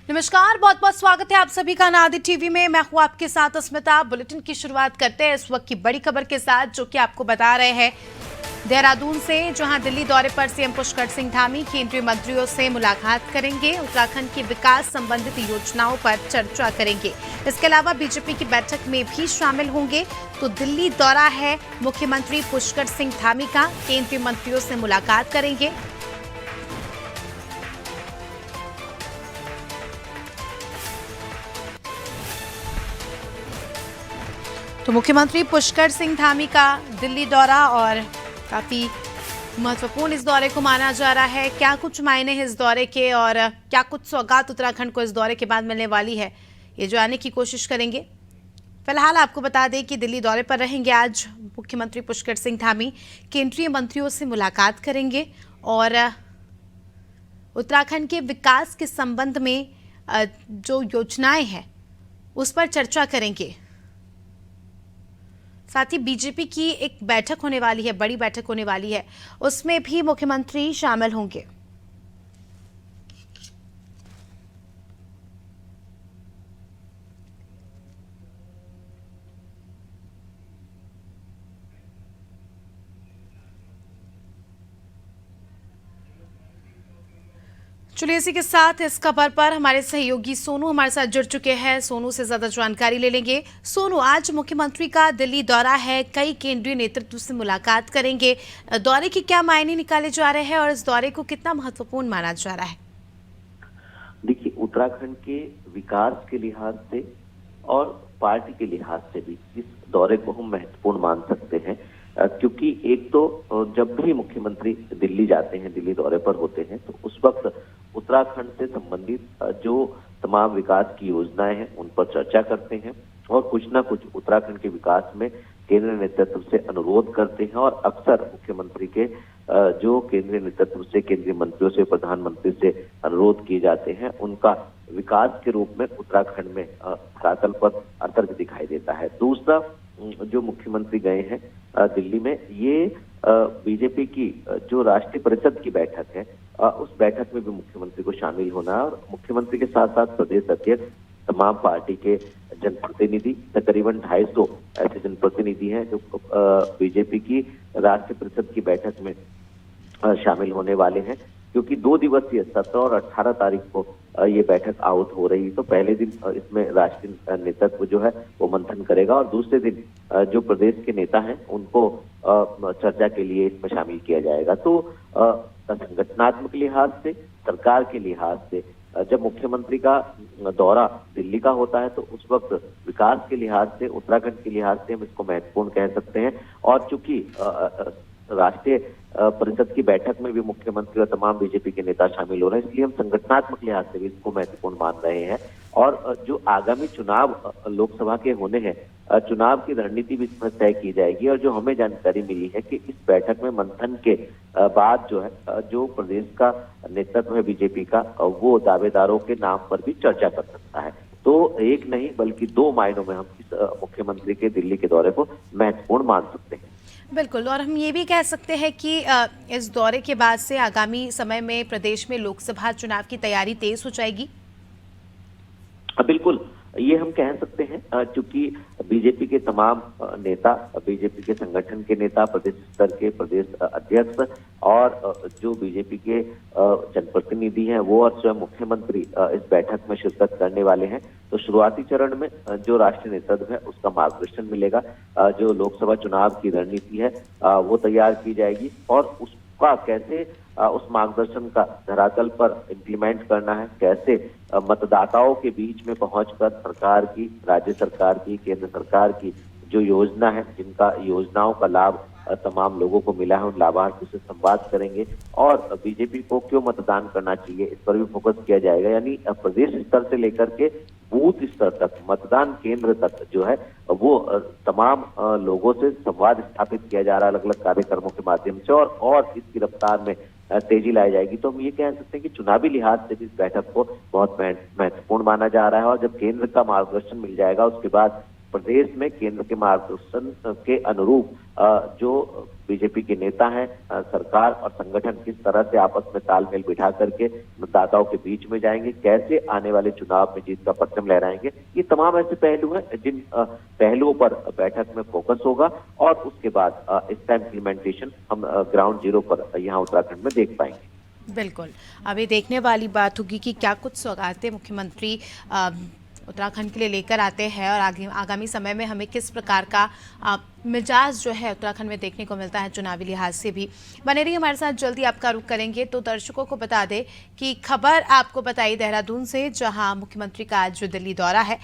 नमस्कार, बहुत बहुत स्वागत है आप सभी का नादिर टीवी में। मैं हूं आपके साथ अस्मिता। बुलेटिन की शुरुआत करते हैं इस वक्त की बड़ी खबर के साथ, जो कि आपको बता रहे हैं देहरादून से, जहां दिल्ली दौरे पर सीएम पुष्कर सिंह धामी केंद्रीय मंत्रियों से मुलाकात करेंगे। उत्तराखंड की विकास संबंधित योजनाओं पर चर्चा करेंगे। इसके अलावा बीजेपी की बैठक में भी शामिल होंगे। तो दिल्ली दौरा है मुख्यमंत्री पुष्कर सिंह धामी का, केंद्रीय मंत्रियों से मुलाकात करेंगे। तो मुख्यमंत्री पुष्कर सिंह धामी का दिल्ली दौरा, और काफी महत्वपूर्ण इस दौरे को माना जा रहा है। क्या कुछ मायने हैं इस दौरे के और क्या कुछ सौगात उत्तराखंड को इस दौरे के बाद मिलने वाली है, ये जानने की कोशिश करेंगे। फिलहाल आपको बता दें कि दिल्ली दौरे पर रहेंगे आज मुख्यमंत्री पुष्कर सिंह धामी, केंद्रीय मंत्रियों से मुलाकात करेंगे और उत्तराखंड के विकास के संबंध में जो योजनाएं हैं उस पर चर्चा करेंगे। साथ ही बीजेपी की एक बैठक होने वाली है, बड़ी बैठक होने वाली है, उसमें भी मुख्यमंत्री शामिल होंगे। चलिए, इसी के साथ इस खबर पर हमारे सहयोगी सोनू हमारे साथ जुड़ चुके हैं। सोनू से ज्यादा जानकारी ले लेंगे। सोनू, आज मुख्यमंत्री का दिल्ली दौरा है, कई केंद्रीय नेतृत्व से मुलाकात करेंगे। दौरे के क्या मायने निकाले जा रहे हैं और इस दौरे को कितना महत्वपूर्ण माना जा रहा है? देखिए, उत्तराखंड के विकास के लिहाज से और पार्टी के लिहाज से भी इस दौरे को हम महत्वपूर्ण मान सकते हैं, क्योंकि एक तो जब भी मुख्यमंत्री दिल्ली जाते हैं, दिल्ली दौरे पर होते हैं, तो उस वक्त उत्तराखंड से संबंधित जो तमाम विकास की योजनाएं हैं उन पर चर्चा करते हैं और कुछ ना कुछ उत्तराखंड के विकास में केंद्रीय नेतृत्व से अनुरोध करते हैं। और अक्सर मुख्यमंत्री के जो केंद्रीय नेतृत्व से, केंद्रीय मंत्रियों से, प्रधानमंत्री से अनुरोध किए जाते हैं, उनका विकास के रूप में उत्तराखंड में धरातल पर असर दिखाई देता है। दूसरा, जो मुख्यमंत्री गए हैं दिल्ली में, ये बीजेपी की जो राष्ट्रीय परिषद की बैठक है, उस बैठक में भी मुख्यमंत्री को शामिल होना है। और मुख्यमंत्री के साथ साथ प्रदेश अध्यक्ष, तमाम पार्टी के जनप्रतिनिधि, तकरीबन 250 ऐसे जनप्रतिनिधि हैं जो बीजेपी की राष्ट्रीय परिषद की बैठक में शामिल होने वाले हैं। क्योंकि 2 दिवसीय 17 और 18 तारीख को ये बैठक आउट हो रही, तो पहले दिन इसमें राष्ट्रीय नेतृत्व जो है वो मंथन करेगा और दूसरे दिन जो प्रदेश के नेता हैं उनको चर्चा के लिए इसमें शामिल किया जाएगा। तो संगठनात्मक लिहाज से, सरकार के लिहाज से, जब मुख्यमंत्री का दौरा दिल्ली का होता है तो उस वक्त विकास के लिहाज से, उत्तराखंड के लिहाज से हम इसको महत्वपूर्ण कह सकते हैं। और चूंकि राष्ट्रीय परिषद की बैठक में भी मुख्यमंत्री और तमाम बीजेपी के नेता शामिल हो रहे हैं, इसलिए हम संगठनात्मक लिहाज से भी इसको महत्वपूर्ण मान रहे हैं। और जो आगामी चुनाव लोकसभा के होने हैं, चुनाव की रणनीति भी इसमें तय की जाएगी। और जो हमें जानकारी मिली है कि इस बैठक में मंथन के बाद जो है, जो प्रदेश का नेतृत्व है बीजेपी का, वो दावेदारों के नाम पर भी चर्चा कर सकता है। तो एक नहीं बल्कि 2 मायनों में हम इस मुख्यमंत्री के दिल्ली के दौरे को महत्वपूर्ण मान सकते हैं। बिल्कुल, और हम ये भी कह सकते हैं कि इस दौरे के बाद से आगामी समय में प्रदेश में लोकसभा चुनाव की तैयारी तेज हो जाएगी। बिल्कुल, ये हम कह सकते हैं, क्योंकि बीजेपी के तमाम नेता, बीजेपी के संगठन के नेता, प्रदेश स्तर के प्रदेश अध्यक्ष और जो बीजेपी के जनप्रतिनिधि हैं, वो और स्वयं मुख्यमंत्री इस बैठक में शिरकत करने वाले हैं। तो शुरुआती चरण में जो राष्ट्रीय नेतृत्व है उसका मार्गदर्शन मिलेगा, जो लोकसभा चुनाव की रणनीति है वो तैयार की जाएगी और उसका कैसे उस मार्गदर्शन का धरातल पर इम्प्लीमेंट करना है, कैसे मतदाताओं के बीच में पहुंचकर सरकार की, राज्य सरकार की, केंद्र सरकार की जो योजना है, जिनका योजनाओं का लाभ तमाम लोगों को मिला है, उन लाभार्थियों से संवाद करेंगे। और बीजेपी को क्यों मतदान करना चाहिए, इस पर भी फोकस किया जाएगा। यानी प्रदेश स्तर से लेकर के बूथ स्तर तक, मतदान केंद्र तक जो है वो तमाम लोगों से संवाद स्थापित किया जा रहा है अलग अलग कार्यक्रमों के माध्यम से, और इसकी रफ्तार में तेजी लाई जाएगी। तो हम ये कह सकते हैं कि चुनावी लिहाज से भी इस बैठक को बहुत महत्वपूर्ण माना जा रहा है। और जब केंद्र का मार्गदर्शन मिल जाएगा, उसके बाद प्रदेश में केंद्र के मार्गदर्शन के अनुरूप जो बीजेपी के नेता हैं, सरकार और संगठन किस तरह से आपस में तालमेल बिठा करके मतदाताओं के बीच में जाएंगे, कैसे आने वाले चुनाव में जीत का परचम लहराएंगे, ये तमाम ऐसे पहलू हैं जिन पहलुओं पर बैठक में फोकस होगा और उसके बाद इसका इम्प्लीमेंटेशन हम ग्राउंड जीरो पर यहाँ उत्तराखंड में देख पाएंगे। बिल्कुल, अभी देखने वाली बात होगी कि क्या कुछ सौगातें मुख्यमंत्री उत्तराखंड के लिए लेकर आते हैं और आगामी समय में हमें किस प्रकार का मिजाज जो है उत्तराखंड में देखने को मिलता है चुनावी लिहाज से भी। बने रहिए हमारे साथ, जल्दी आपका रुख करेंगे। तो दर्शकों को बता दें कि खबर आपको बताई देहरादून से, जहां मुख्यमंत्री का आज दिल्ली दौरा है।